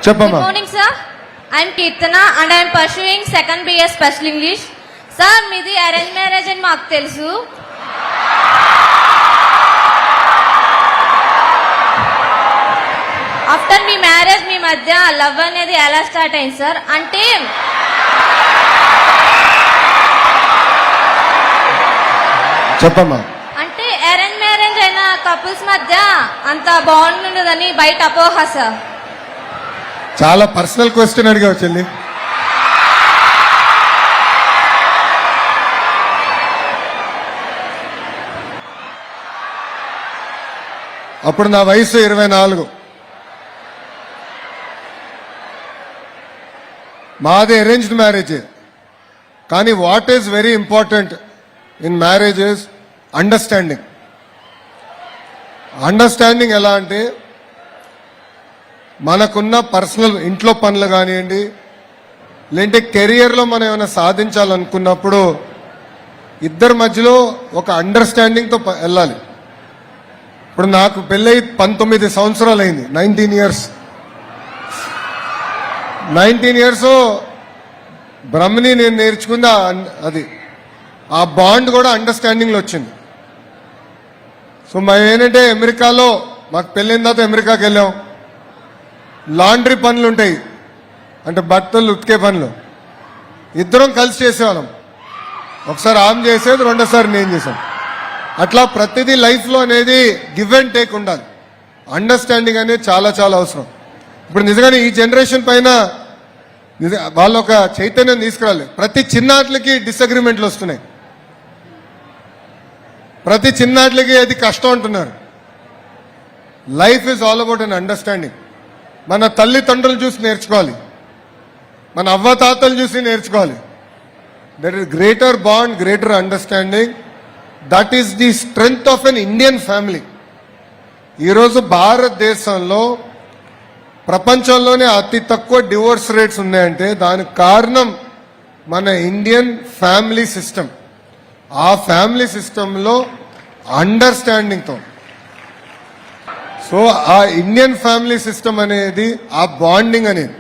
చెప్పమ్మా. Good morning, sir. I am Kirtana and I am pursuing second BS Special English. Sir, మీది arrange marriage అని మాకు తెలుసు. After మీ marriage మీ మధ్య love అనేది ఎలా స్టార్ట్ అయింది సార్? అంటే చెప్పమ్మా. అంటే అరేంజ్ మ్యారేజ్ అయిన కపుల్స్ మధ్య అంత బాండ్ ఉండదని బయట అపోహ సార్. చాలా పర్సనల్ క్వశ్చన్ అడిగావు చెల్లి. అప్పుడు నా వయసు 24. మాది అరేంజ్డ్ మ్యారేజ్. కానీ what is very important in marriage is understanding. Understanding ఎలా అంటే మనకున్న పర్సనల్ ఇంట్లో పనులు కానివ్వండి, లేదంటే కెరియర్లో మనం ఏమైనా సాధించాలనుకున్నప్పుడు ఇద్దరి మధ్యలో ఒక అండర్స్టాండింగ్తో వెళ్ళాలి. ఇప్పుడు నాకు పెళ్ళై 19 సంవత్సరాలు అయింది. 19 ఇయర్స్ బ్రహ్మని నేను నేర్చుకుంది అది. ఆ బాండ్ కూడా అండర్స్టాండింగ్లో వచ్చింది. సో మేము ఏంటంటే అమెరికాలో మాకు పెళ్ళైన తర్వాత అమెరికాకి వెళ్ళాం. లాండ్రీ పనులు ఉంటాయి, అంటే బట్టలు ఉతికే పనులు ఇద్దరం కలిసి చేసేవాళ్ళం. ఒకసారి ఆమె చేసేది, రెండోసారి నేను చేశాను. అట్లా ప్రతిదీ లైఫ్లో అనేది గివ్ అండ్ టేక్ ఉండాలి. అండర్స్టాండింగ్ అనేది చాలా చాలా అవసరం. ఇప్పుడు నిజంగానే ఈ జనరేషన్ పైన వాళ్ళు ఒక చైతన్యం తీసుకురాలి. ప్రతి చిన్నాట్లకి డిసగ్రిమెంట్లు వస్తున్నాయి. ప్రతి చిన్నాట్లకి అది కష్టం అంటున్నారు. Life is all about an understanding. మన తల్లిదండ్రులు చూసి నేర్చుకోవాలి, మన అవ్వతాతలు చూసి నేర్చుకోవాలి. That is greater bond, greater understanding. That is the strength of an Indian family. ఈరోజు భారతదేశంలో ప్రపంచంలోనే అతి తక్కువ డివోర్స్ రేట్స్ ఉన్నాయంటే దానికి కారణం మన ఇండియన్ ఫ్యామిలీ సిస్టమ్. ఆ ఫ్యామిలీ సిస్టంలో అండర్స్టాండింగ్తో, సో ఆ ఇండియన్ ఫ్యామిలీ సిస్టమ్ అనేది, ఆ బాండింగ్ అనేది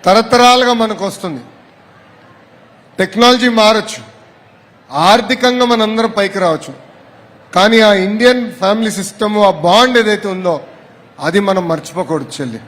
తరతరాలుగా మనకు వస్తుంది. టెక్నాలజీ మారచ్చు, ఆర్థికంగా మనందరం పైకి రావచ్చు, కానీ ఆ ఇండియన్ ఫ్యామిలీ సిస్టమ్, ఆ బాండ్ ఏదైతే ఉందో అది మనం మర్చిపోకూడదు చెల్లి.